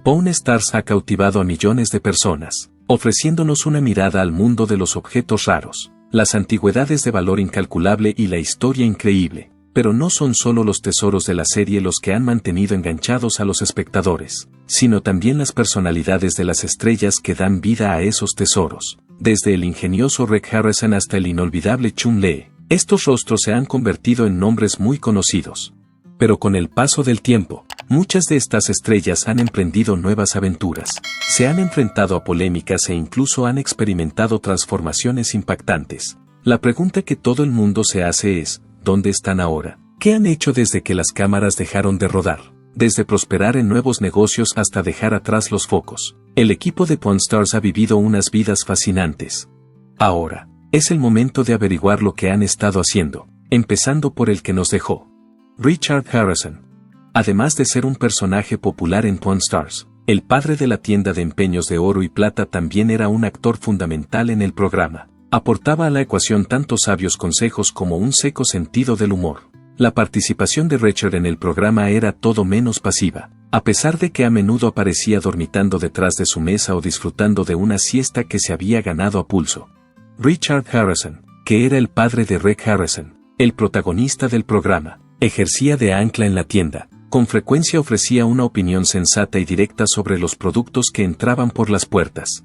Pawn Stars ha cautivado a millones de personas, ofreciéndonos una mirada al mundo de los objetos raros, las antigüedades de valor incalculable y la historia increíble. Pero no son solo los tesoros de la serie los que han mantenido enganchados a los espectadores, sino también las personalidades de las estrellas que dan vida a esos tesoros. Desde el ingenioso Rec Harrison hasta el inolvidable Chun-Lee, estos rostros se han convertido en nombres muy conocidos. Pero con el paso del tiempo, muchas de estas estrellas han emprendido nuevas aventuras, se han enfrentado a polémicas e incluso han experimentado transformaciones impactantes. La pregunta que todo el mundo se hace es, ¿dónde están ahora? ¿Qué han hecho desde que las cámaras dejaron de rodar? Desde prosperar en nuevos negocios hasta dejar atrás los focos, el equipo de Pawn Stars ha vivido unas vidas fascinantes. Ahora, es el momento de averiguar lo que han estado haciendo, empezando por el que nos dejó. Richard Harrison. Además de ser un personaje popular en Pawn Stars, el padre de la tienda de empeños de oro y plata también era un actor fundamental en el programa. Aportaba a la ecuación tanto sabios consejos como un seco sentido del humor. La participación de Richard en el programa era todo menos pasiva, a pesar de que a menudo aparecía dormitando detrás de su mesa o disfrutando de una siesta que se había ganado a pulso. Richard Harrison, que era el padre de Rec Harrison, el protagonista del programa, ejercía de ancla en la tienda. Con frecuencia ofrecía una opinión sensata y directa sobre los productos que entraban por las puertas.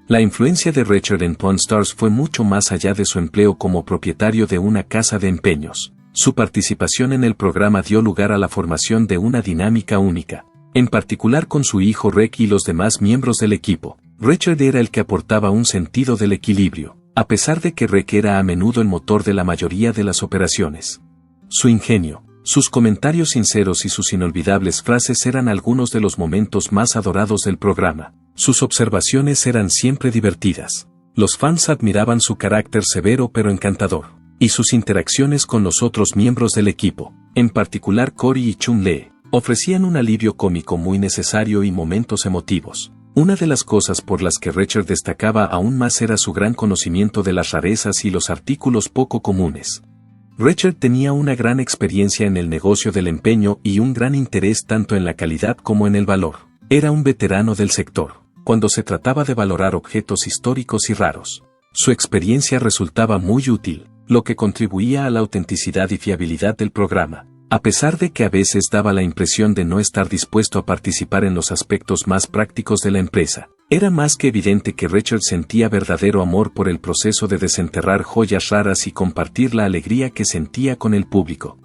La influencia de Richard en Pawn Stars fue mucho más allá de su empleo como propietario de una casa de empeños. Su participación en el programa dio lugar a la formación de una dinámica única, en particular con su hijo Rec y los demás miembros del equipo. Richard era el que aportaba un sentido del equilibrio, a pesar de que Rec era a menudo el motor de la mayoría de las operaciones. Su ingenio, sus comentarios sinceros y sus inolvidables frases eran algunos de los momentos más adorados del programa. Sus observaciones eran siempre divertidas. Los fans admiraban su carácter severo pero encantador, y sus interacciones con los otros miembros del equipo, en particular Cory y Chun-Lee, ofrecían un alivio cómico muy necesario y momentos emotivos. Una de las cosas por las que Richard destacaba aún más era su gran conocimiento de las rarezas y los artículos poco comunes. Richard tenía una gran experiencia en el negocio del empeño y un gran interés tanto en la calidad como en el valor. Era un veterano del sector, cuando se trataba de valorar objetos históricos y raros. Su experiencia resultaba muy útil, lo que contribuía a la autenticidad y fiabilidad del programa, a pesar de que a veces daba la impresión de no estar dispuesto a participar en los aspectos más prácticos de la empresa. Era más que evidente que Richard sentía verdadero amor por el proceso de desenterrar joyas raras y compartir la alegría que sentía con el público.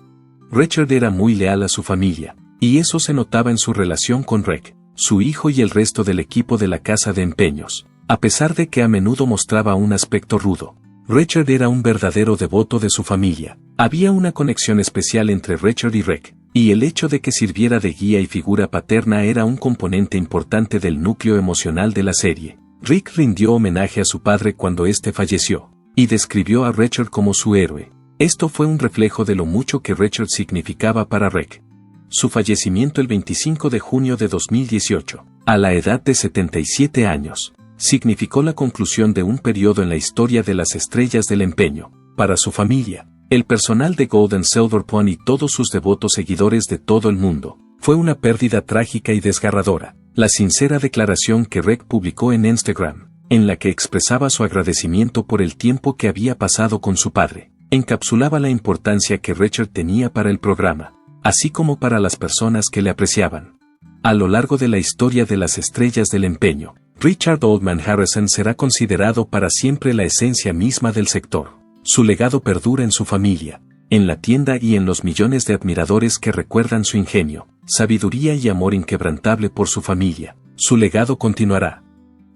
Richard era muy leal a su familia, y eso se notaba en su relación con Rec, su hijo y el resto del equipo de la casa de empeños. A pesar de que a menudo mostraba un aspecto rudo, Richard era un verdadero devoto de su familia. Había una conexión especial entre Richard y Rec, y el hecho de que sirviera de guía y figura paterna era un componente importante del núcleo emocional de la serie. Rick rindió homenaje a su padre cuando éste falleció, y describió a Richard como su héroe. Esto fue un reflejo de lo mucho que Richard significaba para Rec. Su fallecimiento el 25 de junio de 2018, a la edad de 77 años, significó la conclusión de un periodo en la historia de las estrellas del empeño. Para su familia, el personal de Gold and Silver Pawn y todos sus devotos seguidores de todo el mundo, fue una pérdida trágica y desgarradora. La sincera declaración que Rec publicó en Instagram, en la que expresaba su agradecimiento por el tiempo que había pasado con su padre, encapsulaba la importancia que Richard tenía para el programa, así como para las personas que le apreciaban. A lo largo de la historia de las estrellas del empeño, Richard Oldman Harrison será considerado para siempre la esencia misma del sector. Su legado perdura en su familia, en la tienda y en los millones de admiradores que recuerdan su ingenio, sabiduría y amor inquebrantable por su familia. Su legado continuará.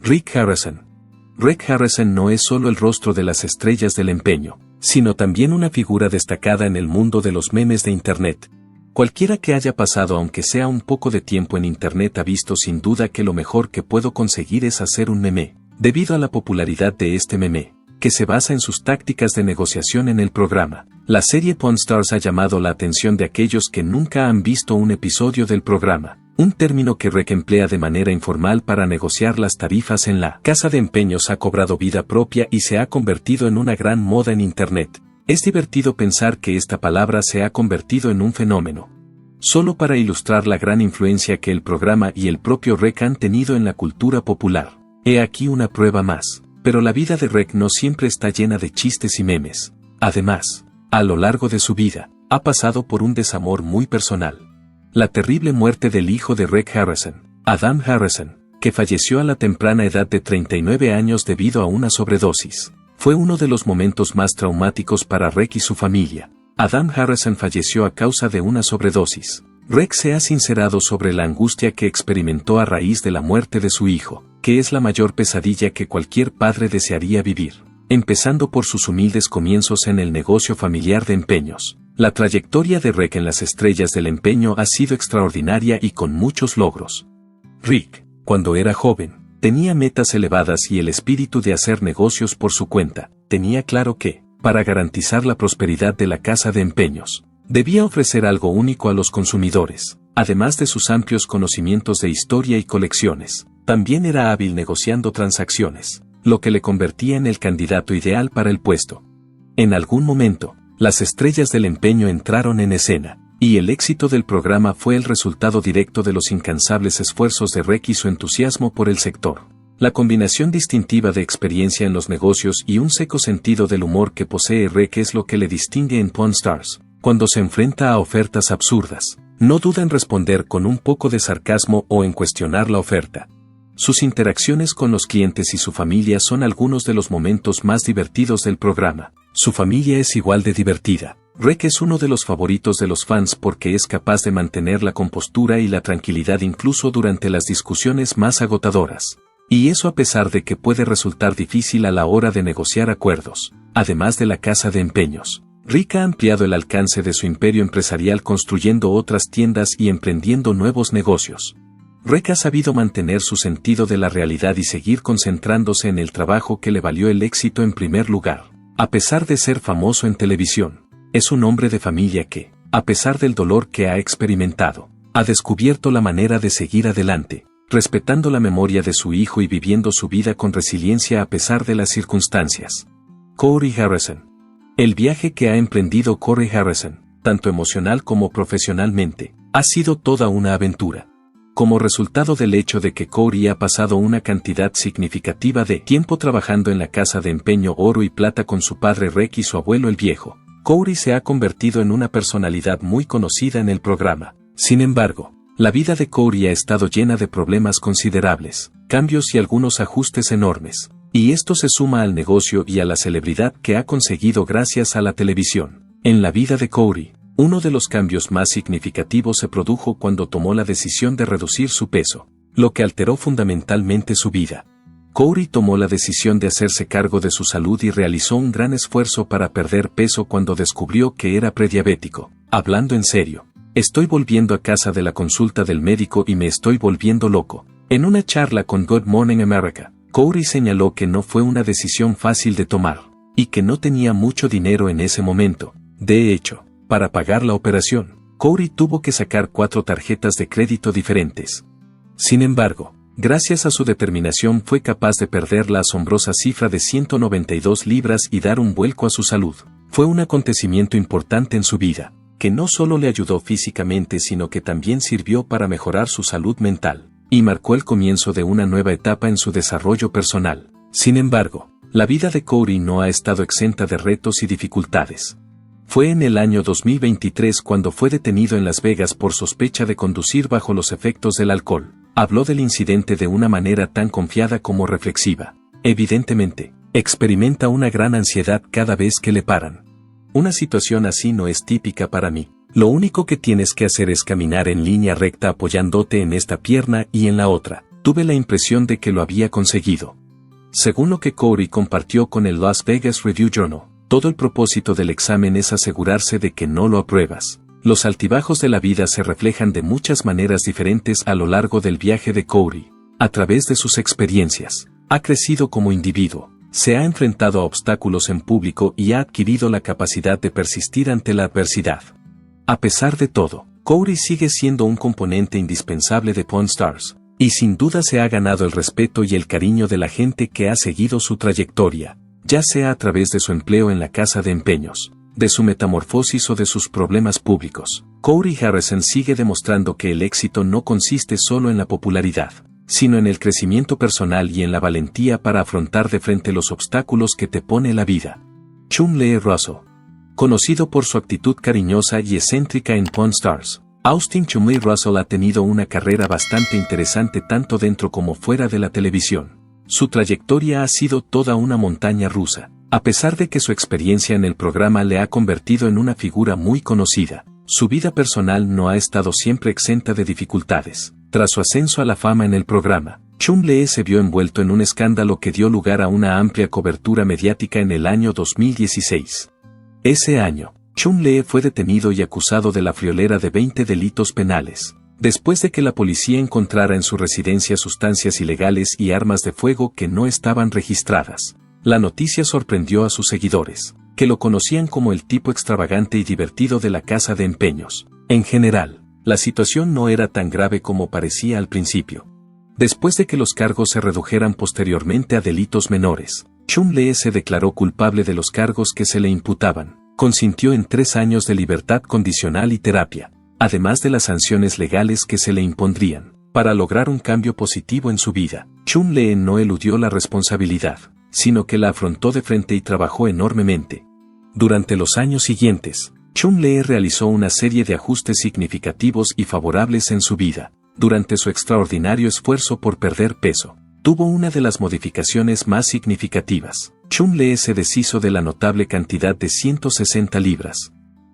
Rick Harrison. Rec Harrison no es solo el rostro de las estrellas del empeño, sino también una figura destacada en el mundo de los memes de Internet. Cualquiera que haya pasado aunque sea un poco de tiempo en Internet ha visto sin duda que lo mejor que puedo conseguir es hacer un meme, debido a la popularidad de este meme, que se basa en sus tácticas de negociación en el programa. La serie Pawn Stars ha llamado la atención de aquellos que nunca han visto un episodio del programa, un término que Rec emplea de manera informal para negociar las tarifas en la casa de empeños ha cobrado vida propia y se ha convertido en una gran moda en Internet. Es divertido pensar que esta palabra se ha convertido en un fenómeno. solo para ilustrar la gran influencia que el programa y el propio Rec han tenido en la cultura popular. He aquí una prueba más. Pero la vida de Rec no siempre está llena de chistes y memes. Además, a lo largo de su vida, ha pasado por un desamor muy personal. La terrible muerte del hijo de Rec Harrison, Adam Harrison, que falleció a la temprana edad de 39 años debido a una sobredosis, fue uno de los momentos más traumáticos para Rec y su familia. Adam Harrison falleció a causa de una sobredosis. Rec se ha sincerado sobre la angustia que experimentó a raíz de la muerte de su hijo, que es la mayor pesadilla que cualquier padre desearía vivir, empezando por sus humildes comienzos en el negocio familiar de empeños. La trayectoria de Rec en las estrellas del empeño ha sido extraordinaria y con muchos logros. Rick, cuando era joven, tenía metas elevadas y el espíritu de hacer negocios por su cuenta. Tenía claro que, para garantizar la prosperidad de la casa de empeños, debía ofrecer algo único a los consumidores. Además de sus amplios conocimientos de historia y colecciones, también era hábil negociando transacciones, lo que le convertía en el candidato ideal para el puesto. En algún momento, las estrellas del empeño entraron en escena, y el éxito del programa fue el resultado directo de los incansables esfuerzos de Rec y su entusiasmo por el sector. La combinación distintiva de experiencia en los negocios y un seco sentido del humor que posee Rec es lo que le distingue en Pawn Stars. Cuando se enfrenta a ofertas absurdas, no duda en responder con un poco de sarcasmo o en cuestionar la oferta. Sus interacciones con los clientes y su familia son algunos de los momentos más divertidos del programa. Su familia es igual de divertida. Rec es uno de los favoritos de los fans porque es capaz de mantener la compostura y la tranquilidad incluso durante las discusiones más agotadoras. Y eso a pesar de que puede resultar difícil a la hora de negociar acuerdos. Además de la casa de empeños, Rick ha ampliado el alcance de su imperio empresarial construyendo otras tiendas y emprendiendo nuevos negocios. Rec ha sabido mantener su sentido de la realidad y seguir concentrándose en el trabajo que le valió el éxito en primer lugar. A pesar de ser famoso en televisión, es un hombre de familia que, a pesar del dolor que ha experimentado, ha descubierto la manera de seguir adelante, respetando la memoria de su hijo y viviendo su vida con resiliencia a pesar de las circunstancias. Corey Harrison. El viaje que ha emprendido Corey Harrison, tanto emocional como profesionalmente, ha sido toda una aventura. Como resultado del hecho de que Corey ha pasado una cantidad significativa de tiempo trabajando en la casa de empeño oro y plata con su padre Rec y su abuelo el viejo, Corey se ha convertido en una personalidad muy conocida en el programa. Sin embargo, la vida de Corey ha estado llena de problemas considerables, cambios y algunos ajustes enormes, y esto se suma al negocio y a la celebridad que ha conseguido gracias a la televisión. En la vida de Corey, uno de los cambios más significativos se produjo cuando tomó la decisión de reducir su peso, lo que alteró fundamentalmente su vida. Corey tomó la decisión de hacerse cargo de su salud y realizó un gran esfuerzo para perder peso cuando descubrió que era prediabético. Hablando en serio, estoy volviendo a casa de la consulta del médico y me estoy volviendo loco. En una charla con Good Morning America, Corey señaló que no fue una decisión fácil de tomar, y que no tenía mucho dinero en ese momento. De hecho, para pagar la operación, Corey tuvo que sacar 4 tarjetas de crédito diferentes. Sin embargo, gracias a su determinación fue capaz de perder la asombrosa cifra de 192 libras y dar un vuelco a su salud. Fue un acontecimiento importante en su vida, que no solo le ayudó físicamente sino que también sirvió para mejorar su salud mental, y marcó el comienzo de una nueva etapa en su desarrollo personal. Sin embargo, la vida de Corey no ha estado exenta de retos y dificultades. Fue en el año 2023 cuando fue detenido en Las Vegas por sospecha de conducir bajo los efectos del alcohol. Habló del incidente de una manera tan confiada como reflexiva. Evidentemente, experimenta una gran ansiedad cada vez que le paran. Una situación así no es típica para mí. Lo único que tienes que hacer es caminar en línea recta apoyándote en esta pierna y en la otra. Tuve la impresión de que lo había conseguido. Según lo que Corey compartió con el Las Vegas Review Journal, todo el propósito del examen es asegurarse de que no lo apruebas. Los altibajos de la vida se reflejan de muchas maneras diferentes a lo largo del viaje de Corey. A través de sus experiencias, ha crecido como individuo, se ha enfrentado a obstáculos en público y ha adquirido la capacidad de persistir ante la adversidad. A pesar de todo, Corey sigue siendo un componente indispensable de Pawn Stars, y sin duda se ha ganado el respeto y el cariño de la gente que ha seguido su trayectoria, ya sea a través de su empleo en la casa de empeños, de su metamorfosis o de sus problemas públicos, Corey Harrison sigue demostrando que el éxito no consiste solo en la popularidad, sino en el crecimiento personal y en la valentía para afrontar de frente los obstáculos que te pone la vida. Chumlee Russell. Conocido por su actitud cariñosa y excéntrica en Pawn Stars, Austin Chumlee Russell ha tenido una carrera bastante interesante tanto dentro como fuera de la televisión. Su trayectoria ha sido toda una montaña rusa. A pesar de que su experiencia en el programa le ha convertido en una figura muy conocida, su vida personal no ha estado siempre exenta de dificultades. Tras su ascenso a la fama en el programa, Chumlee se vio envuelto en un escándalo que dio lugar a una amplia cobertura mediática en el año 2016. Ese año, Chumlee fue detenido y acusado de la friolera de 20 delitos penales, después de que la policía encontrara en su residencia sustancias ilegales y armas de fuego que no estaban registradas. La noticia sorprendió a sus seguidores, que lo conocían como el tipo extravagante y divertido de la casa de empeños. En general, la situación no era tan grave como parecía al principio. Después de que los cargos se redujeran posteriormente a delitos menores, Chumlee se declaró culpable de los cargos que se le imputaban, consintió en 3 años de libertad condicional y terapia, además de las sanciones legales que se le impondrían. Para lograr un cambio positivo en su vida, Chumlee no eludió la responsabilidad, sino que la afrontó de frente y trabajó enormemente. Durante los años siguientes, Chumlee realizó una serie de ajustes significativos y favorables en su vida. Durante su extraordinario esfuerzo por perder peso, tuvo una de las modificaciones más significativas. Chumlee se deshizo de la notable cantidad de 160 libras.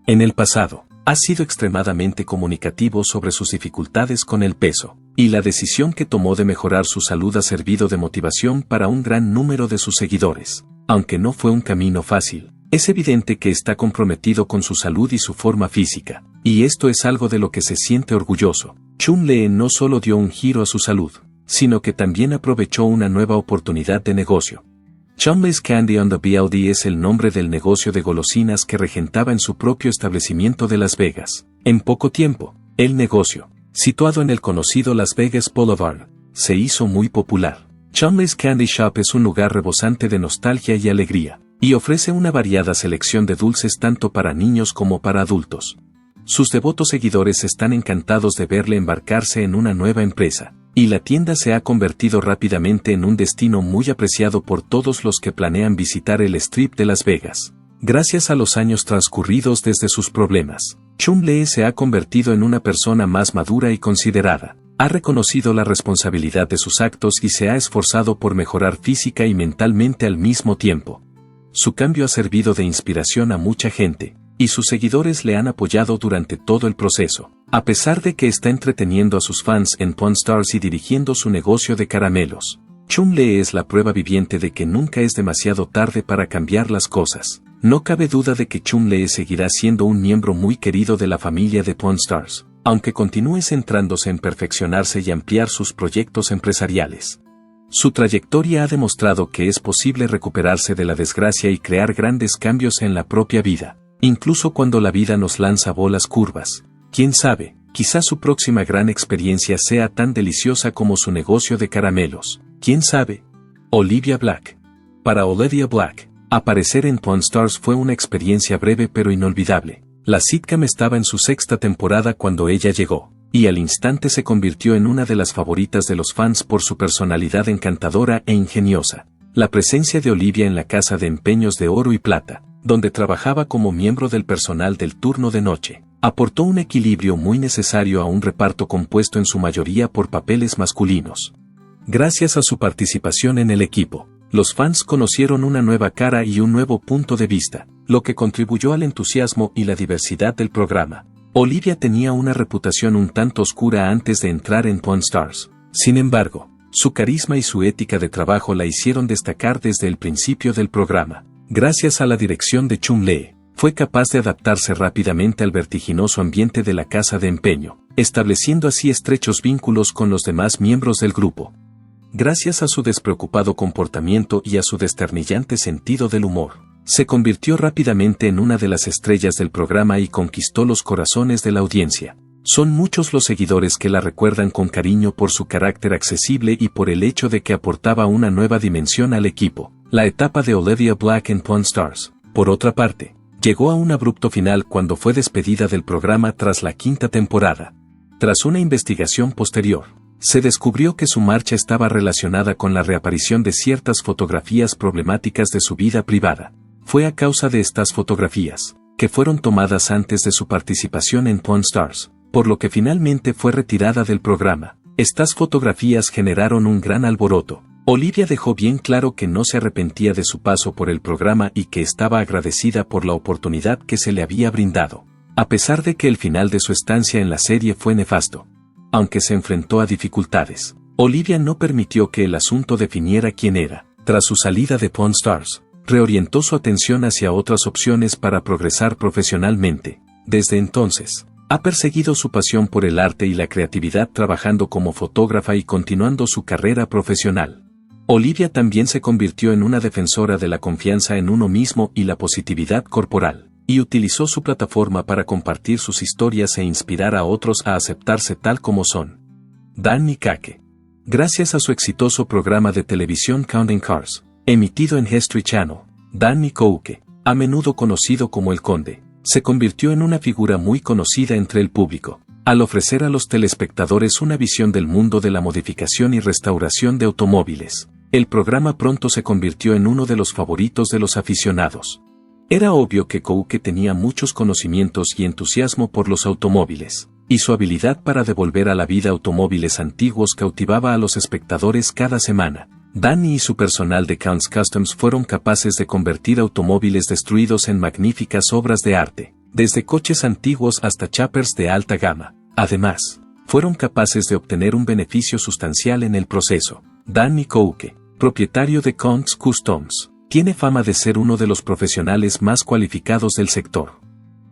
En el pasado, ha sido extremadamente comunicativo sobre sus dificultades con el peso, y la decisión que tomó de mejorar su salud ha servido de motivación para un gran número de sus seguidores. Aunque no fue un camino fácil, es evidente que está comprometido con su salud y su forma física, y esto es algo de lo que se siente orgulloso. Chumlee no solo dio un giro a su salud, sino que también aprovechó una nueva oportunidad de negocio. Chumlee's Candy on the BLD es el nombre del negocio de golosinas que regentaba en su propio establecimiento de Las Vegas. En poco tiempo, el negocio, situado en el conocido Las Vegas Boulevard, se hizo muy popular. Chumlee's Candy Shop es un lugar rebosante de nostalgia y alegría, y ofrece una variada selección de dulces tanto para niños como para adultos. Sus devotos seguidores están encantados de verle embarcarse en una nueva empresa, y la tienda se ha convertido rápidamente en un destino muy apreciado por todos los que planean visitar el Strip de Las Vegas. Gracias a los años transcurridos desde sus problemas, Chumlee se ha convertido en una persona más madura y considerada. Ha reconocido la responsabilidad de sus actos y se ha esforzado por mejorar física y mentalmente al mismo tiempo. Su cambio ha servido de inspiración a mucha gente, y sus seguidores le han apoyado durante todo el proceso. A pesar de que está entreteniendo a sus fans en Pawn Stars y dirigiendo su negocio de caramelos, Chumlee es la prueba viviente de que nunca es demasiado tarde para cambiar las cosas. No cabe duda de que Chumlee seguirá siendo un miembro muy querido de la familia de Pawn Stars, aunque continúe centrándose en perfeccionarse y ampliar sus proyectos empresariales. Su trayectoria ha demostrado que es posible recuperarse de la desgracia y crear grandes cambios en la propia vida, incluso cuando la vida nos lanza bolas curvas. Quién sabe, quizás su próxima gran experiencia sea tan deliciosa como su negocio de caramelos. ¿Quién sabe? Olivia Black. Para Olivia Black, aparecer en Pawn Stars fue una experiencia breve pero inolvidable. La sitcom estaba en su 6ª temporada cuando ella llegó, y al instante se convirtió en una de las favoritas de los fans por su personalidad encantadora e ingeniosa. La presencia de Olivia en la casa de empeños de oro y plata, donde trabajaba como miembro del personal del turno de noche, aportó un equilibrio muy necesario a un reparto compuesto en su mayoría por papeles masculinos. Gracias a su participación en el equipo, los fans conocieron una nueva cara y un nuevo punto de vista, lo que contribuyó al entusiasmo y la diversidad del programa. Olivia tenía una reputación un tanto oscura antes de entrar en Pawn Stars. Sin embargo, su carisma y su ética de trabajo la hicieron destacar desde el principio del programa. Gracias a la dirección de Chumlee, fue capaz de adaptarse rápidamente al vertiginoso ambiente de la casa de empeño, estableciendo así estrechos vínculos con los demás miembros del grupo. Gracias a su despreocupado comportamiento y a su desternillante sentido del humor, se convirtió rápidamente en una de las estrellas del programa y conquistó los corazones de la audiencia. Son muchos los seguidores que la recuerdan con cariño por su carácter accesible y por el hecho de que aportaba una nueva dimensión al equipo. La etapa de Olivia Black en Pawn Stars, por otra parte, llegó a un abrupto final cuando fue despedida del programa tras la quinta temporada. Tras una investigación posterior, se descubrió que su marcha estaba relacionada con la reaparición de ciertas fotografías problemáticas de su vida privada. Fue a causa de estas fotografías, que fueron tomadas antes de su participación en Pawn Stars, por lo que finalmente fue retirada del programa. Estas fotografías generaron un gran alboroto. Olivia dejó bien claro que no se arrepentía de su paso por el programa y que estaba agradecida por la oportunidad que se le había brindado, a pesar de que el final de su estancia en la serie fue nefasto. Aunque se enfrentó a dificultades, Olivia no permitió que el asunto definiera quién era. Tras su salida de Pawn Stars, reorientó su atención hacia otras opciones para progresar profesionalmente. Desde entonces, ha perseguido su pasión por el arte y la creatividad trabajando como fotógrafa y continuando su carrera profesional. Olivia también se convirtió en una defensora de la confianza en uno mismo y la positividad corporal, y utilizó su plataforma para compartir sus historias e inspirar a otros a aceptarse tal como son. Danny Kake. Gracias a su exitoso programa de televisión Counting Cars, emitido en History Channel, Danny Kake, a menudo conocido como El Conde, se convirtió en una figura muy conocida entre el público, al ofrecer a los telespectadores una visión del mundo de la modificación y restauración de automóviles. El programa pronto se convirtió en uno de los favoritos de los aficionados. Era obvio que Kake tenía muchos conocimientos y entusiasmo por los automóviles, y su habilidad para devolver a la vida automóviles antiguos cautivaba a los espectadores cada semana. Danny y su personal de Counts Customs fueron capaces de convertir automóviles destruidos en magníficas obras de arte, desde coches antiguos hasta choppers de alta gama. Además, fueron capaces de obtener un beneficio sustancial en el proceso. Danny Kake, propietario de Counts Customs, tiene fama de ser uno de los profesionales más cualificados del sector.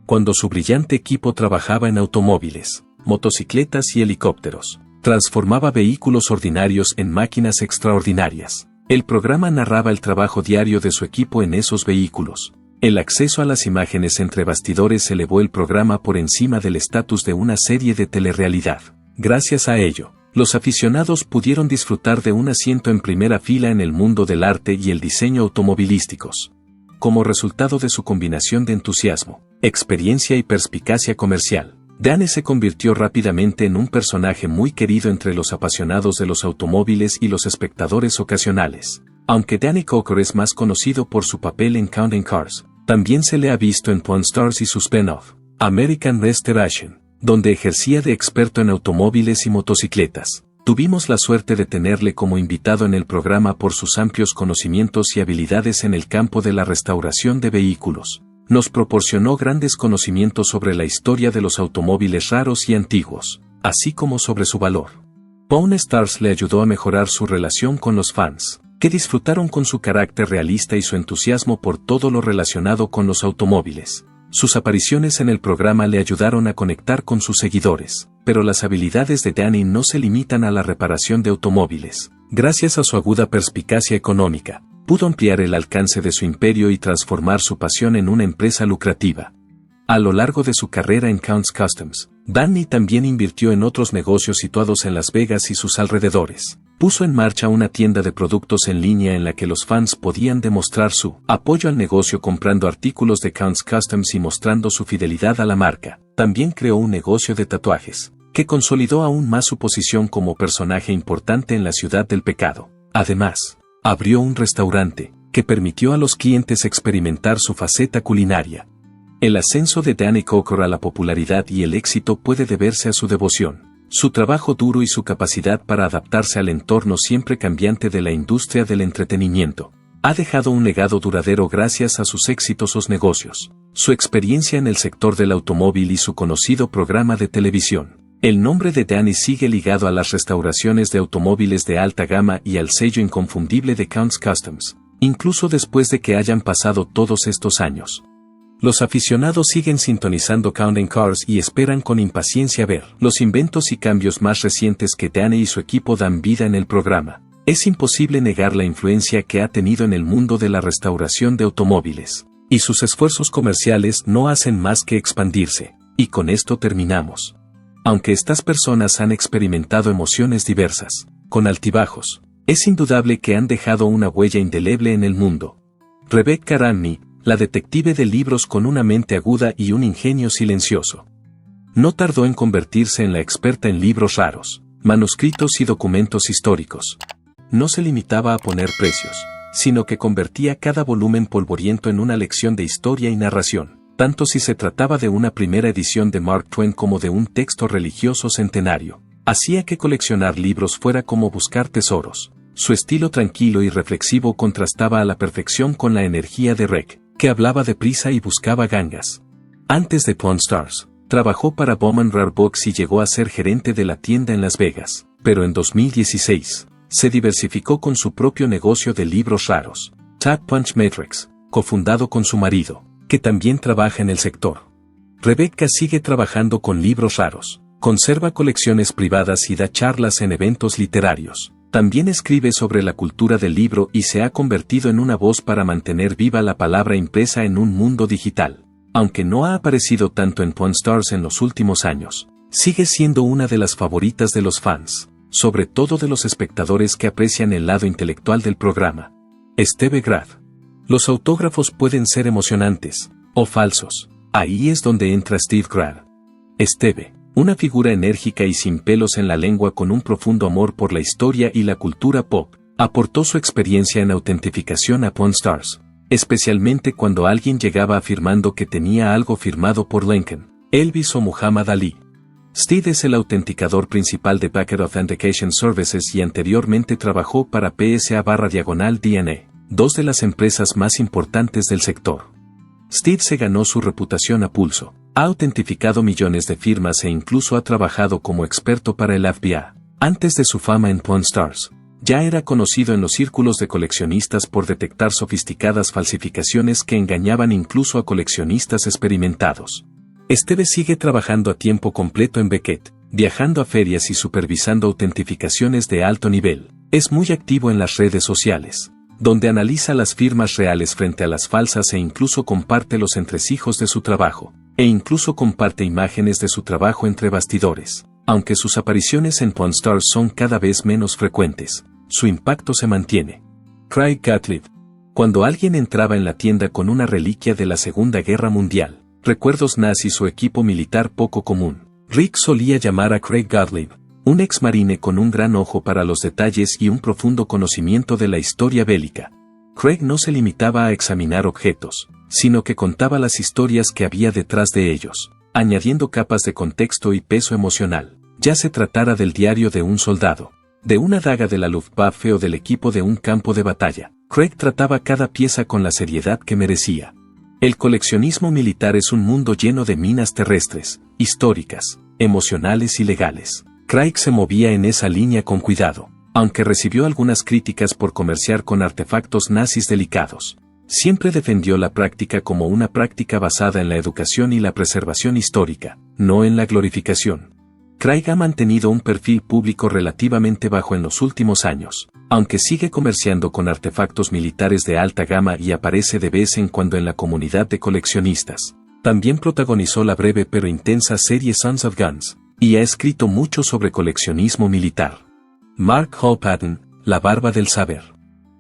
Cuando su brillante equipo trabajaba en automóviles, motocicletas y helicópteros, transformaba vehículos ordinarios en máquinas extraordinarias. El programa narraba el trabajo diario de su equipo en esos vehículos. El acceso a las imágenes entre bastidores elevó el programa por encima del estatus de una serie de telerrealidad. Gracias a ello, los aficionados pudieron disfrutar de un asiento en primera fila en el mundo del arte y el diseño automovilísticos. Como resultado de su combinación de entusiasmo, experiencia y perspicacia comercial, Danny se convirtió rápidamente en un personaje muy querido entre los apasionados de los automóviles y los espectadores ocasionales. Aunque Danny Kake es más conocido por su papel en Counting Cars, también se le ha visto en Pawn Stars y su spin-off, American Restoration, donde ejercía de experto en automóviles y motocicletas. Tuvimos la suerte de tenerle como invitado en el programa por sus amplios conocimientos y habilidades en el campo de la restauración de vehículos. Nos proporcionó grandes conocimientos sobre la historia de los automóviles raros y antiguos, así como sobre su valor. Pawn Stars le ayudó a mejorar su relación con los fans, que disfrutaron con su carácter realista y su entusiasmo por todo lo relacionado con los automóviles. Sus apariciones en el programa le ayudaron a conectar con sus seguidores, pero las habilidades de Danny no se limitan a la reparación de automóviles. Gracias a su aguda perspicacia económica, pudo ampliar el alcance de su imperio y transformar su pasión en una empresa lucrativa. A lo largo de su carrera en Counts Customs, Danny también invirtió en otros negocios situados en Las Vegas y sus alrededores. Puso en marcha una tienda de productos en línea en la que los fans podían demostrar su apoyo al negocio comprando artículos de Counts Customs y mostrando su fidelidad a la marca. También creó un negocio de tatuajes, que consolidó aún más su posición como personaje importante en la ciudad del pecado. Además, abrió un restaurante, que permitió a los clientes experimentar su faceta culinaria. El ascenso de Danny Kake a la popularidad y el éxito puede deberse a su devoción, su trabajo duro y su capacidad para adaptarse al entorno siempre cambiante de la industria del entretenimiento. Ha dejado un legado duradero gracias a sus exitosos negocios, su experiencia en el sector del automóvil y su conocido programa de televisión. El nombre de Danny sigue ligado a las restauraciones de automóviles de alta gama y al sello inconfundible de Counts Customs, incluso después de que hayan pasado todos estos años. Los aficionados siguen sintonizando Counting Cars y esperan con impaciencia ver los inventos y cambios más recientes que Danny y su equipo dan vida en el programa. Es imposible negar la influencia que ha tenido en el mundo de la restauración de automóviles, y sus esfuerzos comerciales no hacen más que expandirse. Y con esto terminamos. Aunque estas personas han experimentado emociones diversas, con altibajos, es indudable que han dejado una huella indeleble en el mundo. Rebecca Ramney, la detective de libros con una mente aguda y un ingenio silencioso. No tardó en convertirse en la experta en libros raros, manuscritos y documentos históricos. No se limitaba a poner precios, sino que convertía cada volumen polvoriento en una lección de historia y narración, tanto si se trataba de una primera edición de Mark Twain como de un texto religioso centenario. Hacía que coleccionar libros fuera como buscar tesoros. Su estilo tranquilo y reflexivo contrastaba a la perfección con la energía de Reg, que hablaba deprisa y buscaba gangas. Antes de Pawn Stars, trabajó para Bowman Rare Books y llegó a ser gerente de la tienda en Las Vegas, pero en 2016, se diversificó con su propio negocio de libros raros, Tap Punch Matrix, cofundado con su marido, que también trabaja en el sector. Rebecca sigue trabajando con libros raros, conserva colecciones privadas y da charlas en eventos literarios. También escribe sobre la cultura del libro y se ha convertido en una voz para mantener viva la palabra impresa en un mundo digital. Aunque no ha aparecido tanto en Pawn Stars en los últimos años, sigue siendo una de las favoritas de los fans, sobre todo de los espectadores que aprecian el lado intelectual del programa. Steve Grad. Los autógrafos pueden ser emocionantes, o falsos. Ahí es donde entra Steve Grad. Steve, una figura enérgica y sin pelos en la lengua con un profundo amor por la historia y la cultura pop, aportó su experiencia en autentificación a Pawn Stars, especialmente cuando alguien llegaba afirmando que tenía algo firmado por Lincoln, Elvis o Muhammad Ali. Steve es el autenticador principal de Packet Authentication Services y anteriormente trabajó para PSA/DNA, dos de las empresas más importantes del sector. Steve se ganó su reputación a pulso, ha autentificado millones de firmas e incluso ha trabajado como experto para el FBI. Antes de su fama en Pawn Stars, ya era conocido en los círculos de coleccionistas por detectar sofisticadas falsificaciones que engañaban incluso a coleccionistas experimentados. Steve sigue trabajando a tiempo completo en Beckett, viajando a ferias y supervisando autentificaciones de alto nivel. Es muy activo en las redes sociales, donde analiza las firmas reales frente a las falsas e incluso comparte los entresijos de su trabajo, e incluso comparte imágenes de su trabajo entre bastidores. Aunque sus apariciones en Pawn Stars son cada vez menos frecuentes, su impacto se mantiene. Craig Gottlieb. Cuando alguien entraba en la tienda con una reliquia de la Segunda Guerra Mundial, recuerdos nazis o equipo militar poco común, Rick solía llamar a Craig Gottlieb, un ex-marine con un gran ojo para los detalles y un profundo conocimiento de la historia bélica. Craig no se limitaba a examinar objetos, sino que contaba las historias que había detrás de ellos, añadiendo capas de contexto y peso emocional, ya se tratara del diario de un soldado, de una daga de la Luftwaffe o del equipo de un campo de batalla. Craig trataba cada pieza con la seriedad que merecía. El coleccionismo militar es un mundo lleno de minas terrestres, históricas, emocionales y legales. Craig se movía en esa línea con cuidado, aunque recibió algunas críticas por comerciar con artefactos nazis delicados. Siempre defendió la práctica como una práctica basada en la educación y la preservación histórica, no en la glorificación. Craig ha mantenido un perfil público relativamente bajo en los últimos años, aunque sigue comerciando con artefactos militares de alta gama y aparece de vez en cuando en la comunidad de coleccionistas. También protagonizó la breve pero intensa serie Sons of Guns, y ha escrito mucho sobre coleccionismo militar. Mark Hall Patton, la barba del saber.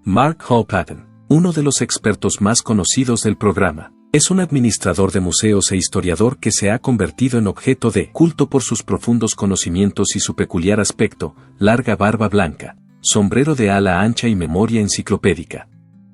Mark Hall Patton, uno de los expertos más conocidos del programa, es un administrador de museos e historiador que se ha convertido en objeto de culto por sus profundos conocimientos y su peculiar aspecto, larga barba blanca, sombrero de ala ancha y memoria enciclopédica.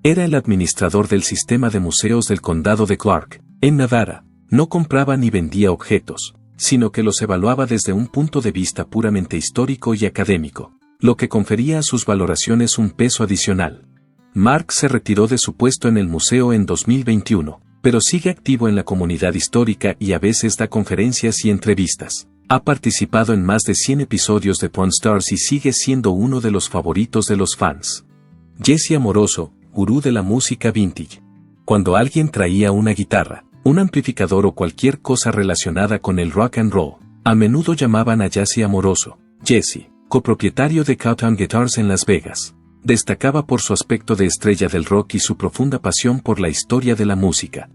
Era el administrador del sistema de museos del condado de Clark, en Nevada. No compraba ni vendía objetos, sino que los evaluaba desde un punto de vista puramente histórico y académico, lo que confería a sus valoraciones un peso adicional. Mark se retiró de su puesto en el museo en 2021, pero sigue activo en la comunidad histórica y a veces da conferencias y entrevistas. Ha participado en más de 100 episodios de Pawn Stars y sigue siendo uno de los favoritos de los fans. Jesse Amoroso, gurú de la música vintage. Cuando alguien traía una guitarra, un amplificador o cualquier cosa relacionada con el rock and roll, a menudo llamaban a Jesse Amoroso. Jesse, copropietario de Cowtown Guitars en Las Vegas, destacaba por su aspecto de estrella del rock y su profunda pasión por la historia de la música.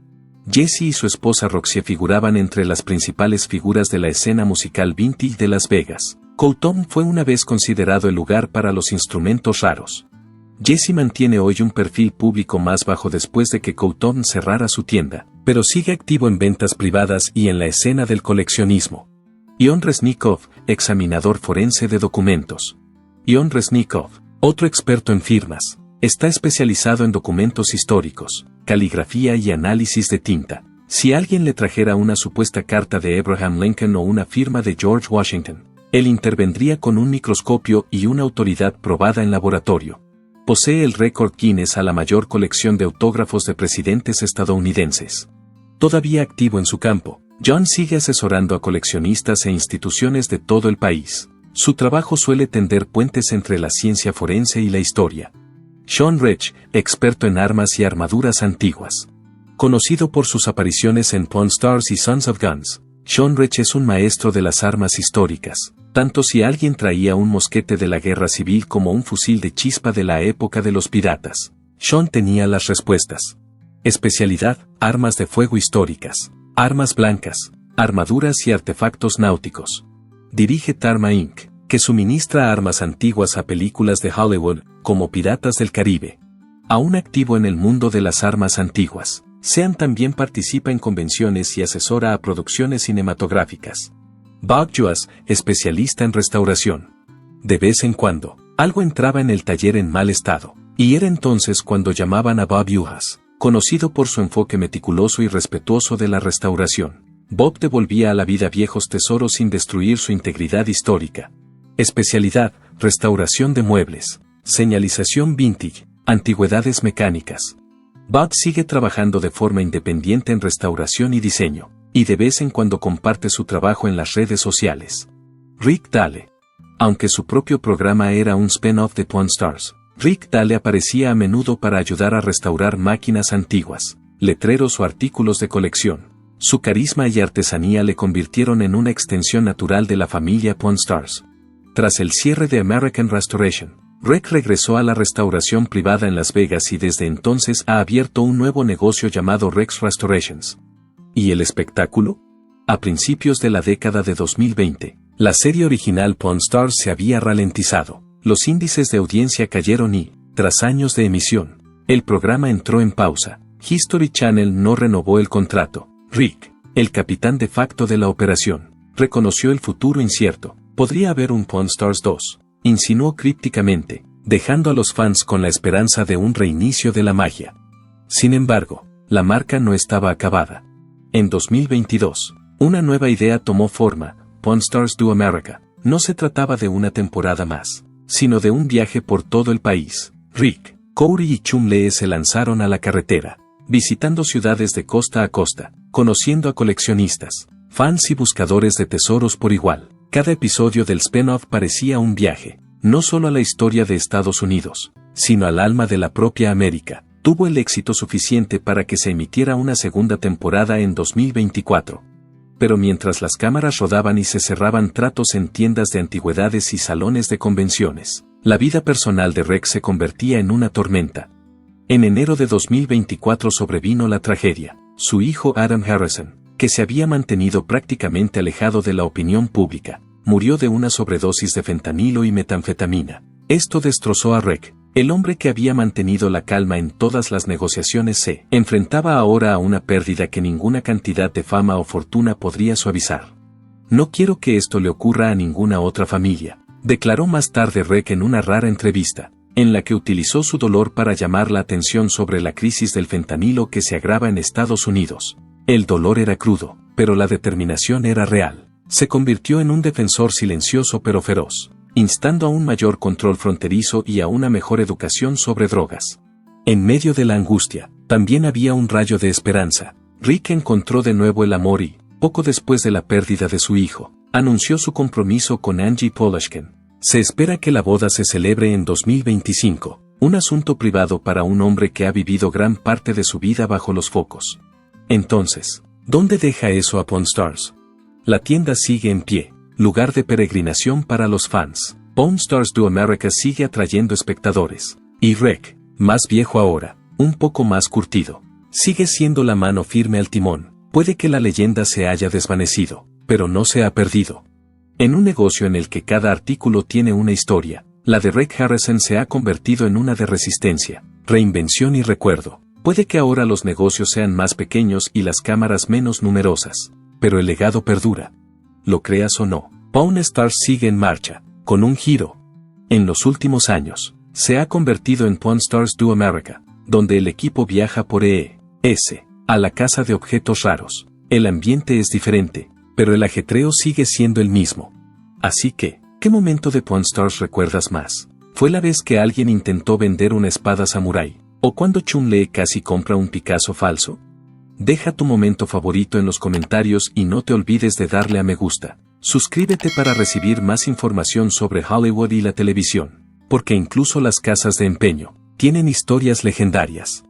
Jesse y su esposa Roxy figuraban entre las principales figuras de la escena musical vintage de Las Vegas. Cowtown fue una vez considerado el lugar para los instrumentos raros. Jesse mantiene hoy un perfil público más bajo después de que Couton cerrara su tienda, pero sigue activo en ventas privadas y en la escena del coleccionismo. Ion Resnikov, examinador forense de documentos. Ion Resnikov, otro experto en firmas, está especializado en documentos históricos, caligrafía y análisis de tinta. Si alguien le trajera una supuesta carta de Abraham Lincoln o una firma de George Washington, él intervendría con un microscopio y una autoridad probada en laboratorio. Posee el récord Guinness a la mayor colección de autógrafos de presidentes estadounidenses. Todavía activo en su campo, John sigue asesorando a coleccionistas e instituciones de todo el país. Su trabajo suele tender puentes entre la ciencia forense y la historia. Sean Rich, experto en armas y armaduras antiguas. Conocido por sus apariciones en Pawn Stars y Sons of Guns, Sean Rich es un maestro de las armas históricas, tanto si alguien traía un mosquete de la guerra civil como un fusil de chispa de la época de los piratas. Sean tenía las respuestas. Especialidad: armas de fuego históricas, armas blancas, armaduras y artefactos náuticos. Dirige Tarma Inc., que suministra armas antiguas a películas de Hollywood, como Piratas del Caribe. Aún activo en el mundo de las armas antiguas, Sean también participa en convenciones y asesora a producciones cinematográficas. Bob Juas, especialista en restauración. De vez en cuando, algo entraba en el taller en mal estado, y era entonces cuando llamaban a Bob Juas, conocido por su enfoque meticuloso y respetuoso de la restauración. Bob devolvía a la vida viejos tesoros sin destruir su integridad histórica. Especialidad: restauración de muebles, señalización vintage, antigüedades mecánicas. Bob sigue trabajando de forma independiente en restauración y diseño, y de vez en cuando comparte su trabajo en las redes sociales. Rick Dale. Aunque su propio programa era un spin-off de Pawn Stars, Rick Dale aparecía a menudo para ayudar a restaurar máquinas antiguas, letreros o artículos de colección. Su carisma y artesanía le convirtieron en una extensión natural de la familia Pawn Stars. Tras el cierre de American Restoration, Rick regresó a la restauración privada en Las Vegas y desde entonces ha abierto un nuevo negocio llamado Rex Restorations. ¿Y el espectáculo? A principios de la década de 2020, la serie original Pawn Stars se había ralentizado. Los índices de audiencia cayeron y, tras años de emisión, el programa entró en pausa. History Channel no renovó el contrato. Rick, el capitán de facto de la operación, reconoció el futuro incierto. Podría haber un Pawn Stars 2, insinuó crípticamente, dejando a los fans con la esperanza de un reinicio de la magia. Sin embargo, la marca no estaba acabada. En 2022, una nueva idea tomó forma: Pawn Stars Do America. No se trataba de una temporada más, sino de un viaje por todo el país. Rick, Corey y Chum Lee se lanzaron a la carretera, visitando ciudades de costa a costa, conociendo a coleccionistas, fans y buscadores de tesoros por igual. Cada episodio del spin-off parecía un viaje, no solo a la historia de Estados Unidos, sino al alma de la propia América. Tuvo el éxito suficiente para que se emitiera una segunda temporada en 2024. Pero mientras las cámaras rodaban y se cerraban tratos en tiendas de antigüedades y salones de convenciones, la vida personal de Rex se convertía en una tormenta. En enero de 2024 sobrevino la tragedia. Su hijo Adam Harrison, que se había mantenido prácticamente alejado de la opinión pública, murió de una sobredosis de fentanilo y metanfetamina. Esto destrozó a Rick. El hombre que había mantenido la calma en todas las negociaciones se enfrentaba ahora a una pérdida que ninguna cantidad de fama o fortuna podría suavizar. No quiero que esto le ocurra a ninguna otra familia, declaró más tarde Rick en una rara entrevista, en la que utilizó su dolor para llamar la atención sobre la crisis del fentanilo que se agrava en Estados Unidos. El dolor era crudo, pero la determinación era real. Se convirtió en un defensor silencioso pero feroz, instando a un mayor control fronterizo y a una mejor educación sobre drogas. En medio de la angustia, también había un rayo de esperanza. Rick encontró de nuevo el amor y, poco después de la pérdida de su hijo, anunció su compromiso con Angie Polashkin. Se espera que la boda se celebre en 2025, un asunto privado para un hombre que ha vivido gran parte de su vida bajo los focos. Entonces, ¿dónde deja eso a Pawn Stars? La tienda sigue en pie, lugar de peregrinación para los fans. Pawn Stars Do America sigue atrayendo espectadores. Y Rick, más viejo ahora, un poco más curtido, sigue siendo la mano firme al timón. Puede que la leyenda se haya desvanecido, pero no se ha perdido. En un negocio en el que cada artículo tiene una historia, La de Rick Harrison se ha convertido en una de resistencia, reinvención y recuerdo. Puede que ahora los negocios sean más pequeños y las cámaras menos numerosas, pero el legado perdura. Lo creas o no, Pawn Stars sigue en marcha, con un giro. En los últimos años, se ha convertido en Pawn Stars Do America, donde el equipo viaja por E.S. a la casa de objetos raros. El ambiente es diferente, pero el ajetreo sigue siendo el mismo. Así que, ¿qué momento de Pawn Stars recuerdas más? ¿Fue la vez que alguien intentó vender una espada samurái? ¿O cuando Chun-Li casi compra un Picasso falso? Deja tu momento favorito en los comentarios y no te olvides de darle a me gusta. Suscríbete para recibir más información sobre Hollywood y la televisión, porque incluso las casas de empeño tienen historias legendarias.